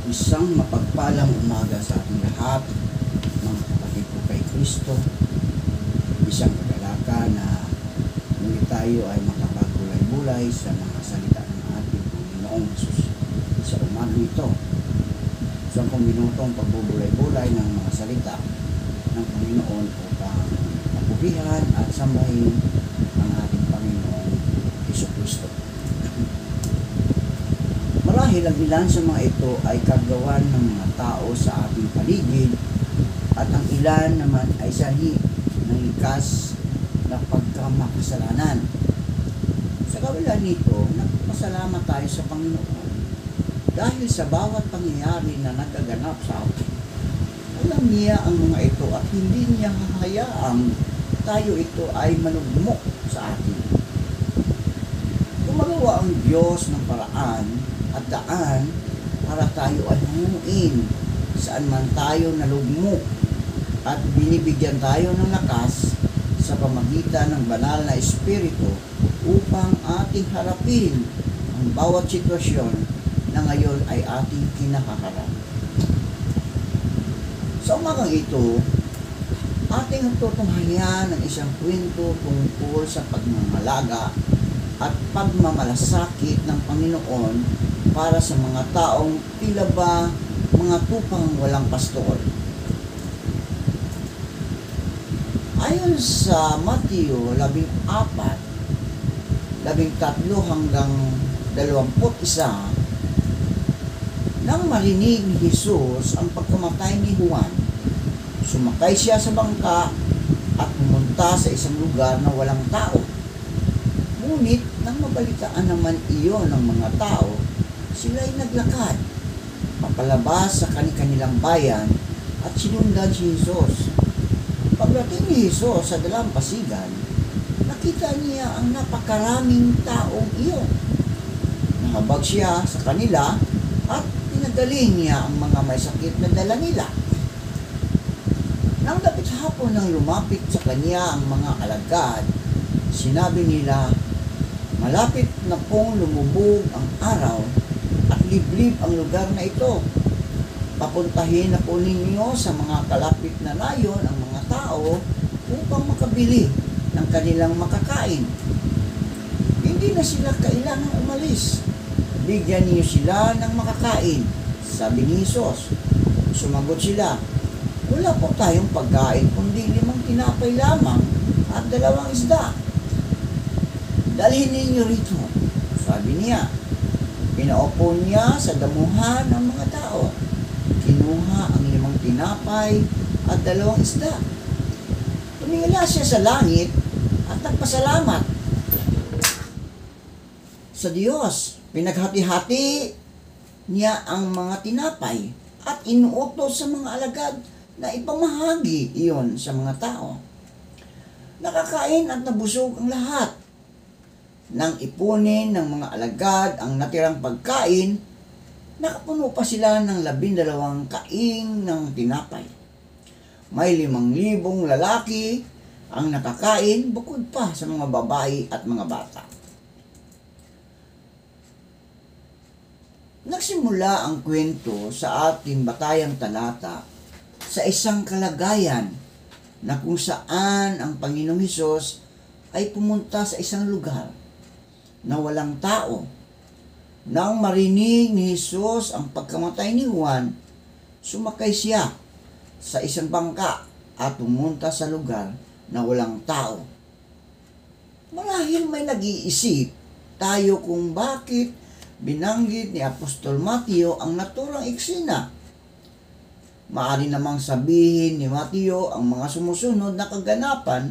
Isang mapagpalang umaga sa ating lahat, mga kapatid ko kay Kristo. Isang kagalakan na muli tayo ay makapagulay-bulay sa mga salita ng ating Panginoong Jesus sa umaga ito. Isang minutong pagbubulay-bulay ng mga salita ng Panginoon upang papurihan at sambahin ang ating Panginoong Jesucristo. Marahil ang ilan sa mga ito ay kagawan ng mga tao sa ating paligid at ang ilan naman ay sanhi ng likas na pagkamakasalanan. Sa kabila nito, nagpasalamat tayo sa Panginoon dahil sa bawat pangyayari na nagaganap sa atin. Alam niya ang mga ito at hindi niya hahayaang tayo ito ay manugmok sa atin. Gumagawa ang Diyos ng paraan at daan para tayo ay hanguin saan man tayo nalugmok at binibigyan tayo ng lakas sa pamagitan ng banal na Espiritu upang ating harapin ang bawat sitwasyon na ngayon ay ating kinakaharap. Sa umagang ito, ating tutunghayan ng isang kwento tungkol sa pagmamalaga at pagmamalasakit ng Panginoon para sa mga taong tila ba mga tupang walang pastor. Ayon sa Mateo 14, 13 hanggang 21, nang marinig ni Jesus ang pagkamatay ni Juan, sumakay siya sa bangka at pumunta sa isang lugar na walang tao. Ngunit nang mabalitaan naman iyon ng mga tao, sila ay naglakad papalabas sa kanilang bayan at sinundan si Jesus. Pagdating ni Jesus sa dalampasigan, nakita niya ang napakaraming taong iyon. Nahabag siya sa kanila at pinagaling niya ang mga may sakit na dala nila. Nang dapit hapon nang lumapit sa kanya ang mga alagad, sinabi nila, "Malapit na pong lumubog ang araw at liblib ang lugar na ito. Papuntahin na po ninyo sa mga kalapit na layon ang mga tao upang makabili ng kanilang makakain. Hindi na sila kailangang umalis. Bigyan niyo sila ng makakain," sabi ni Jesus. Sumagot sila, "Wala po tayong pagkain kundi 5 tinapay lamang at 2 isda. Dalhin ninyo rito," sabi niya. Pinaupo niya sa damuhan ng mga tao. Kinuha ang 5 tinapay at 2 isda. Tumingala siya sa langit at nagpasalamat sa Diyos. Pinaghati-hati niya ang mga tinapay at inuutos sa mga alagad na ipamahagi iyon sa mga tao. Nakakain at nabusog ang lahat. Nang ipunin ng mga alagad ang natirang pagkain, nakapuno pa sila ng 12 kaing ng tinapay. May 5,000 lalaki ang nakakain bukod pa sa mga babae at mga bata. Nagsimula ang kwento sa ating batayang talata sa isang kalagayan na kung saan ang Panginoong Hesus ay pumunta sa isang lugar na walang tao. Nang marinig ni Jesus ang pagkamatay ni Juan, sumakay siya sa isang bangka at pumunta sa lugar na walang tao. Marahil may nag-iisip tayo kung bakit binanggit ni Apostol Mateo ang naturang eksena. Maaari namang sabihin ni Mateo ang mga sumusunod na kaganapan,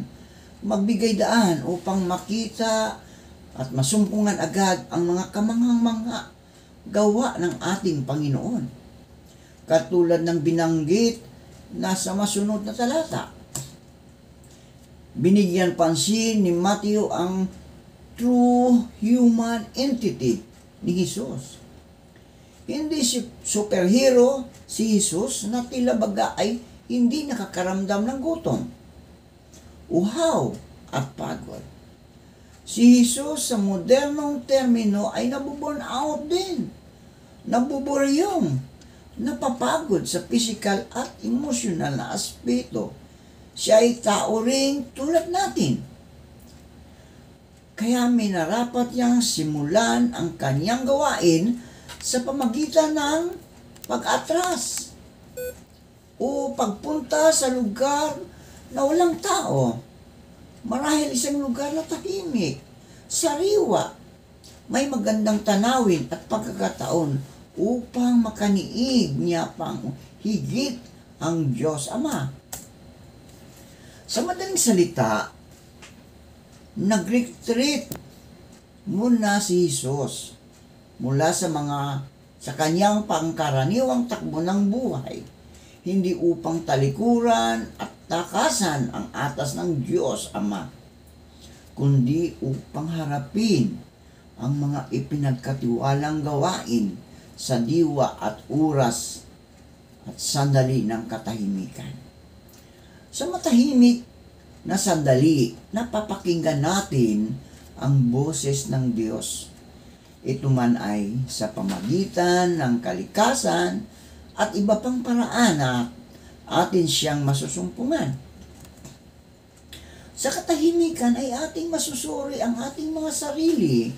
magbigay daan upang makita at masumpungan agad ang mga kamanghang-mangha gawa ng ating Panginoon. Katulad ng binanggit na sa masunod na talata. Binigyan pansin ni Mateo ang true human entity ni Jesus. Hindi si superhero si Jesus na tila baga ay hindi nakakaramdam ng gutom, uhaw at pagod. Si Jesus sa modernong termino ay nabuburn out din, nabuburyong, napapagod sa physical at emotional na aspeto. Siya ay tao ring tulad natin. Kaya minarapat niyang simulan ang kanyang gawain sa pamagitan ng pag-atras o pagpunta sa lugar na walang tao. Marahil isang lugar na tahimik, sariwa, may magandang tanawin at pagkakataon upang makaniig niya pang higit ang Diyos Ama. Sa madaling salita, nag-retreat muna si Jesus mula sa kanyang pangkaraniwang takbo ng buhay, hindi upang talikuran at takasan ang atas ng Diyos Ama, kundi upang harapin ang mga ipinagkatiwalang gawain sa diwa at oras at sandali ng katahimikan. Sa matahimik na sandali, napapakinggan natin ang boses ng Diyos. Ito man ay sa pamagitan ng kalikasan at iba pang paraan na atin siyang masusumpungan. Sa katahimikan ay ating masusuri ang ating mga sarili,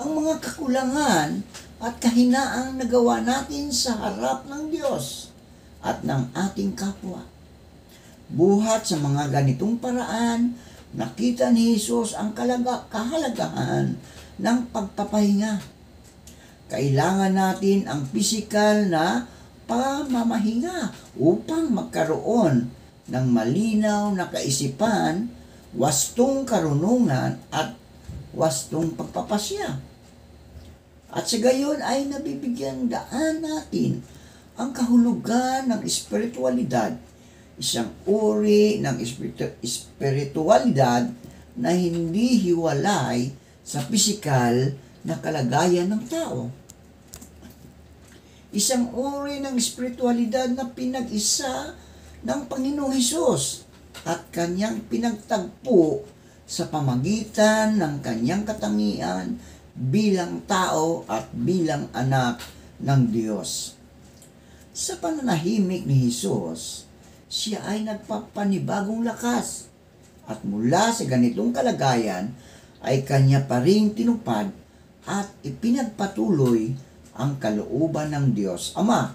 ang mga kakulangan at kahinaang nagawa natin sa harap ng Diyos at ng ating kapwa. Buhat sa mga ganitong paraan, nakita ni Jesus ang kahalagahan ng pagpapahinga. Kailangan natin ang pisikal na pamamahinga upang magkaroon ng malinaw na kaisipan, wastong karunungan at wastong pagpapasya. At sa gayon ay nabibigyan daan natin ang kahulugan ng espiritualidad, isang uri ng espiritualidad na hindi hiwalay sa pisikal na kalagayan ng tao. Isang uri ng espiritualidad na pinag-isa ng Panginoong Hesus at kanyang pinagtagpo sa pamagitan ng kanyang katangian bilang tao at bilang anak ng Diyos. Sa pananahimik ni Hesus, siya ay nagpapanibagong lakas at mula sa ganitong kalagayan ay kanya pa ring tinupad at ipinagpatuloy ang kalooban ng Diyos Ama.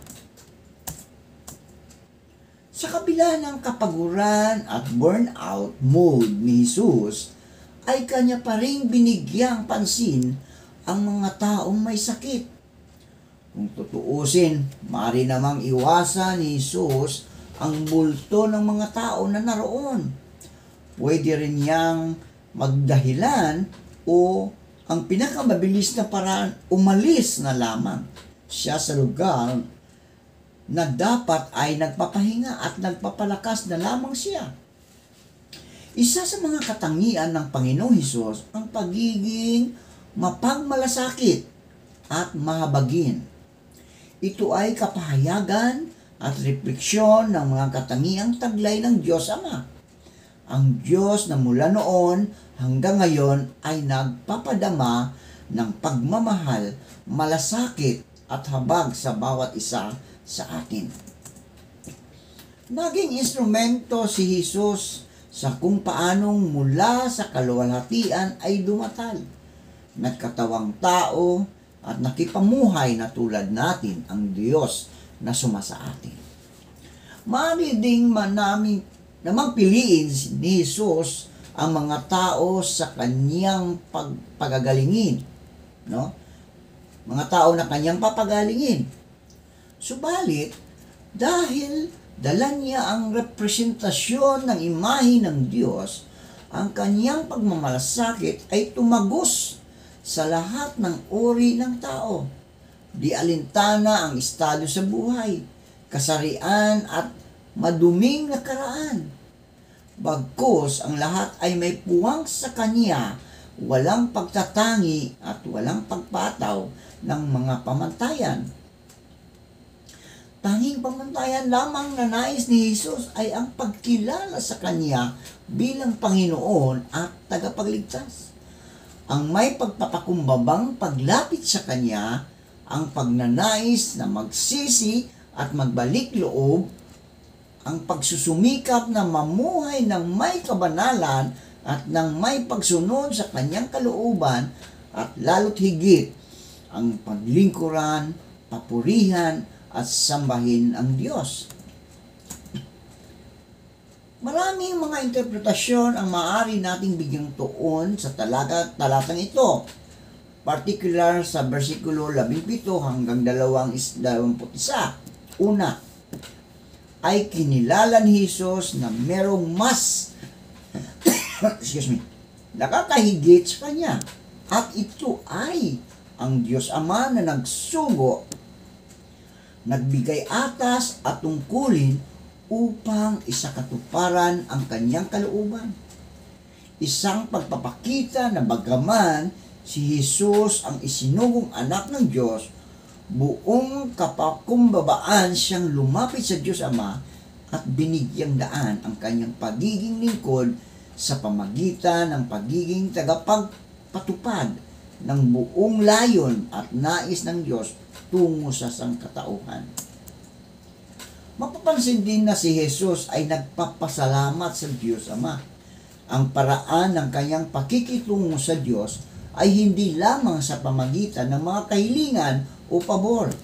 Sa kabila ng kapaguran at burnout mode ni Jesus, ay kanya pa ring binigyang pansin ang mga taong may sakit. Kung tutuusin, maaari namang iwasan ni Jesus ang bulto ng mga tao na naroon. Pwede rin niyang magdahilan o ang pinakamabilis na paraan, umalis na lamang siya sa lugar na dapat ay nagpapahinga at nagpapalakas na lamang siya. Isa sa mga katangian ng Panginoong Hesus ang pagiging mapagmalasakit at mahabagin. Ito ay kapahayagan at refleksyon ng mga katangiang taglay ng Diyos Ama. Ang Diyos na mula noon hanggang ngayon ay nagpapadama ng pagmamahal, malasakit at habag sa bawat isa sa atin. Naging instrumento si Jesus sa kung paanong mula sa kaluwalhatian ay dumatal, nagkatawang tao at nakipamuhay na tulad natin ang Diyos na sumasa atin. Maaari ding namang piliin ni Jesus ang mga tao sa kanyang pagagalingin, no? Mga tao na kanyang papagalingin. Subalit, dahil dala niya ang representasyon ng imahe ng Diyos, ang kanyang pagmamalasakit ay tumagos sa lahat ng uri ng tao. Di alintana ang estado sa buhay, kasarian at maduming nakaraan. Bagkus ang lahat ay may puwang sa kanya, walang pagtatangi at walang pagpataw ng mga pamantayan. Tanging pamantayan lamang na nais ni Jesus ay ang pagkilala sa kanya bilang Panginoon at tagapagligtas. Ang may pagpapakumbabang paglapit sa kanya, ang pagnanais na magsisi at magbalik loob, ang pagsusumikap na mamuhay ng may kabanalan at ng may pagsunod sa kanyang kalooban, at lalo't higit ang paglingkuran, papurihan at sambahin ang Diyos. Maraming mga interpretasyon ang maaari nating bigyang tuon sa talatang ito, particular sa versikulo 17 hanggang 21. Una, ay kinilala ni Jesus na merong mas nakakahigit sa kanya, at ito ay ang Diyos Ama na nagsugo, nagbigay atas at tungkulin upang isakatuparan ang kanyang kalooban. Isang pagpapakita na bagaman si Jesus ang isinugong anak ng Diyos, buong kapakumbabaan siyang lumapit sa Diyos Ama at binigyang daan ang kanyang pagiging lingkod sa pamagitan ng pagiging tagapagpatupad ng buong layon at nais ng Diyos tungo sa sangkatauhan. Mapapansin din na si Jesus ay nagpapasalamat sa Diyos Ama. Ang paraan ng kanyang pakikitungo sa Diyos ay hindi lamang sa pamagitan ng mga kahilingan o pabor.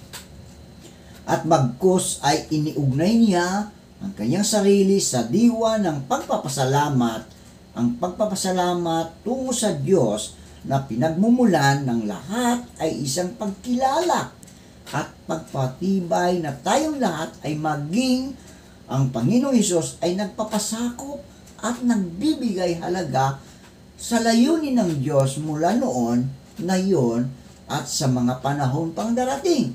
At bagkus ay iniugnay niya ang kanyang sarili sa diwa ng pagpapasalamat, ang pagpapasalamat tungo sa Diyos na pinagmumulan ng lahat ay isang pagkilala at pagpatibay na tayong lahat ay maging ang Panginoong Hesus ay nagpapasakop at nagbibigay halaga sa layunin ng Diyos mula noon, ngayon, at sa mga panahon pang darating.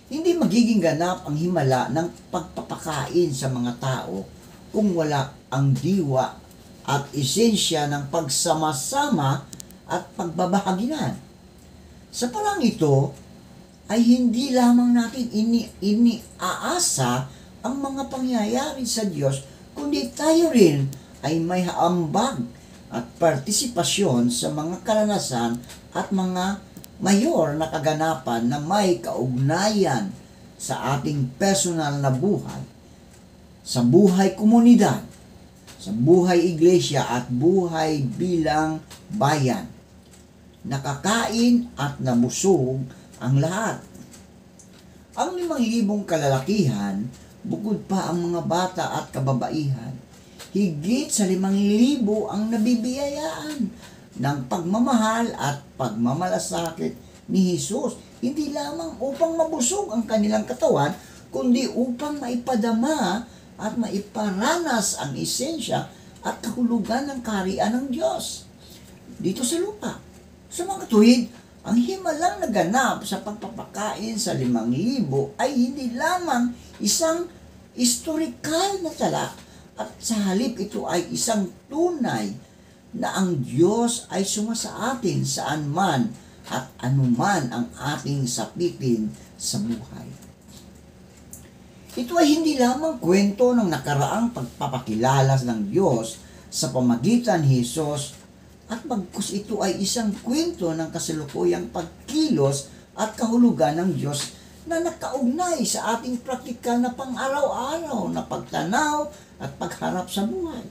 Hindi magiging ganap ang himala ng pagpapakain sa mga tao kung wala ang diwa at esensya ng pagsama-sama at pagbabahaginan. Sa parang ito, ay hindi lamang natin iniaasa ang mga pangyayari sa Diyos, kundi tayo rin ay may haambag at partisipasyon sa mga karanasan at mga mayor na kaganapan na may kaugnayan sa ating personal na buhay, sa buhay komunidad, sa buhay iglesia at buhay bilang bayan. Nakakain at nabusog ang lahat. Ang 5,000 kalalakihan, bukod pa ang mga bata at kababaihan, higit sa 5,000 ang nabibiyayaan ng pagmamahal at pagmamalasakit ni Jesus, hindi lamang upang mabusog ang kanilang katawan, kundi upang maipadama at maiparanas ang esensya at kahulugan ng kaharian ng Diyos dito sa lupa. Sa mga tuwid, ang himalang naganap sa pagpapakain sa 5,000 ay hindi lamang isang historikal na tala, at sa halip ito ay isang tunay na ang Diyos ay sumasa atin saan man at anuman ang ating sapitin sa buhay. Ito ay hindi lamang kwento ng nakaraang pagpapakilala ng Diyos sa pamagitan ni Jesus, at bagkus ito ay isang kwento ng kasalukuyang pagkilos at kahulugan ng Diyos na nakaugnay sa ating praktikal na pang-araw-araw na pagtanaw at pagharap sa buhay.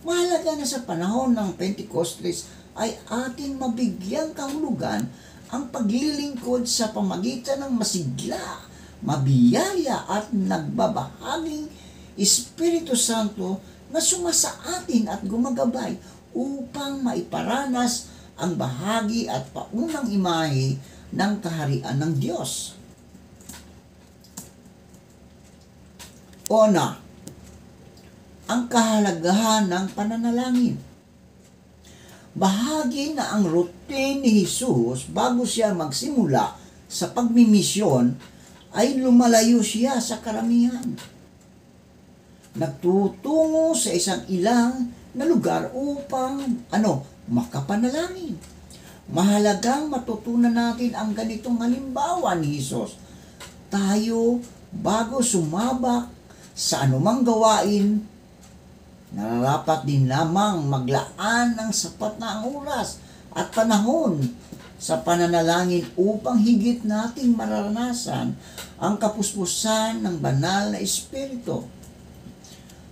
Mahalaga na sa panahon ng Pentecostes ay ating mabigyang kahulugan ang paglilingkod sa pamagitan ng masigla, mabiyaya at nagbabahaging Espiritu Santo na sumasa atin at gumagabay upang maiparanas ang bahagi at paunang imahe ng kaharian ng Diyos. Una, ang kahalagahan ng pananalangin. Bahagi na ang routine ni Jesus bago siya magsimula sa pagmimisyon ay lumalayo siya sa karamihan. Nagtutungo sa isang ilang na lugar upang makapanalangin. Mahalagang matutunan natin ang ganitong halimbawa ni Jesus. Tayo, bago sumabak sa anumang gawain, nararapat din lamang maglaan ng sapat na oras at panahon sa pananalangin upang higit nating mararanasan ang kapuspusan ng banal na Espiritu.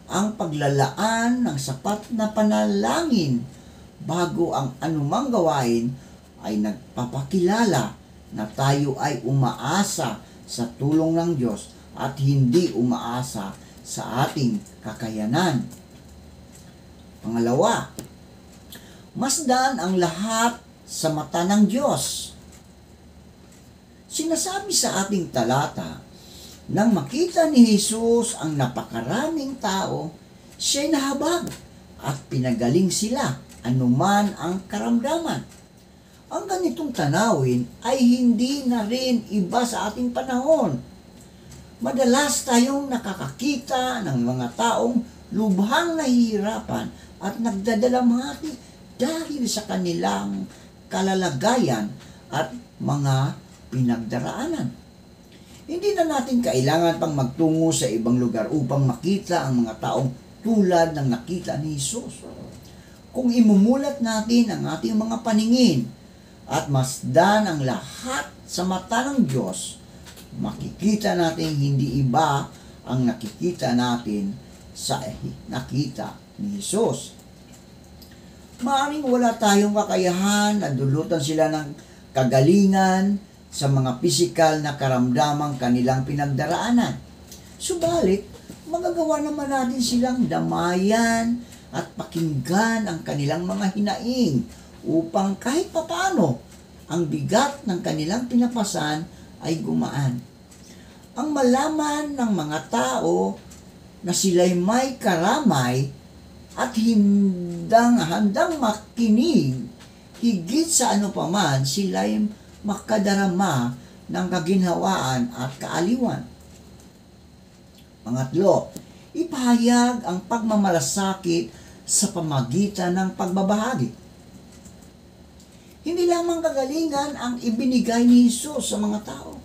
Ang paglalaan ng sapat na panalangin bago ang anumang gawain ay nagpapakilala na tayo ay umaasa sa tulong ng Diyos at hindi umaasa sa ating kakayanan. Pangalawa, masdan ang lahat sa mata ng Diyos. Sinasabi sa ating talata, nang makita ni Jesus ang napakaraming tao, siya'y nahabag at pinagaling sila anuman ang karamdaman. Ang ganitong tanawin ay hindi na rin iba sa ating panahon. Madalas tayong nakakakita ng mga taong lubhang nahihirapan at nagdadalamhati dahil sa kanilang kalalagayan at mga pinagdaraanan. Hindi na natin kailangan pang magtungo sa ibang lugar upang makita ang mga taong tulad ng nakita ni Jesus. Kung imumulat natin ang ating mga paningin at masdan ang lahat sa mata ng Diyos, makikita natin hindi iba ang nakikita natin sa nakita ni Jesus. Maaaring wala tayong kakayahan na dulutan sila ng kagalingan sa mga pisikal na karamdamang kanilang pinagdaraanan. Subalit, magagawa naman natin silang damayan at pakinggan ang kanilang mga hinaing upang kahit papaano ang bigat ng kanilang pinapasan ay gumaan. Ang malaman ng mga tao na sila'y may karamay at handang makinig, higit sa ano paman sila'y makadarama ng kaginhawaan at kaaliwan. Pangatlo, ipahayag ang pagmamalasakit sa pamagitan ng pagbabahagi. Hindi lamang kagalingan ang ibinigay ni Jesus sa mga tao.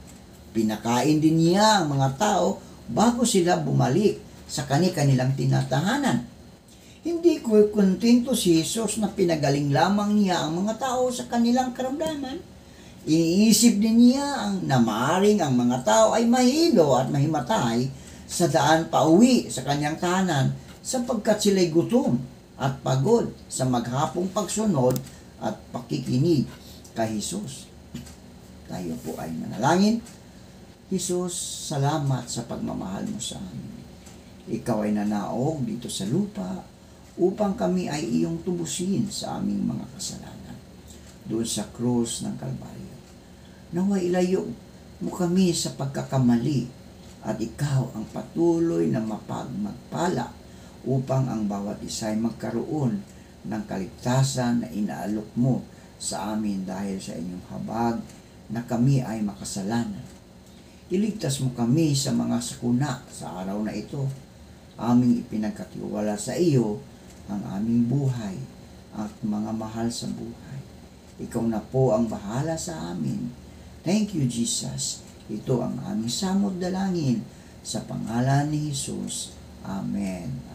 Pinakain din niya ang mga tao bago sila bumalik sa kanilang tinatahanan. Hindi ko kontento si Jesus na pinagaling lamang niya ang mga tao sa kanilang karamdaman. Iniisip din niya na maaring ang mga tao ay mahilo at mahimatay sa daan pauwi sa kanyang tahanan sapagkat sila'y gutom at pagod sa maghapong pagsunod at pakikinig kay Jesus. Tayo po ay manalangin. Jesus, salamat sa pagmamahal mo sa amin. Ikaw ay nanaog dito sa lupa upang kami ay iyong tubusin sa aming mga kasalanan doon sa krus ng Kalbaryo. Naway ilayo mo kami sa pagkakamali at ikaw ang patuloy na magpala upang ang bawat isa ay magkaroon ng kaligtasan na inaalok mo sa amin dahil sa inyong habag na kami ay makasalanan. Iligtas mo kami sa mga sakuna sa araw na ito. Aming ipinagkatiwala sa iyo ang aming buhay at mga mahal sa buhay. Ikaw na po ang bahala sa amin. Thank you, Jesus. Ito ang aming samod dalangin sa pangalan ni Jesus. Amen.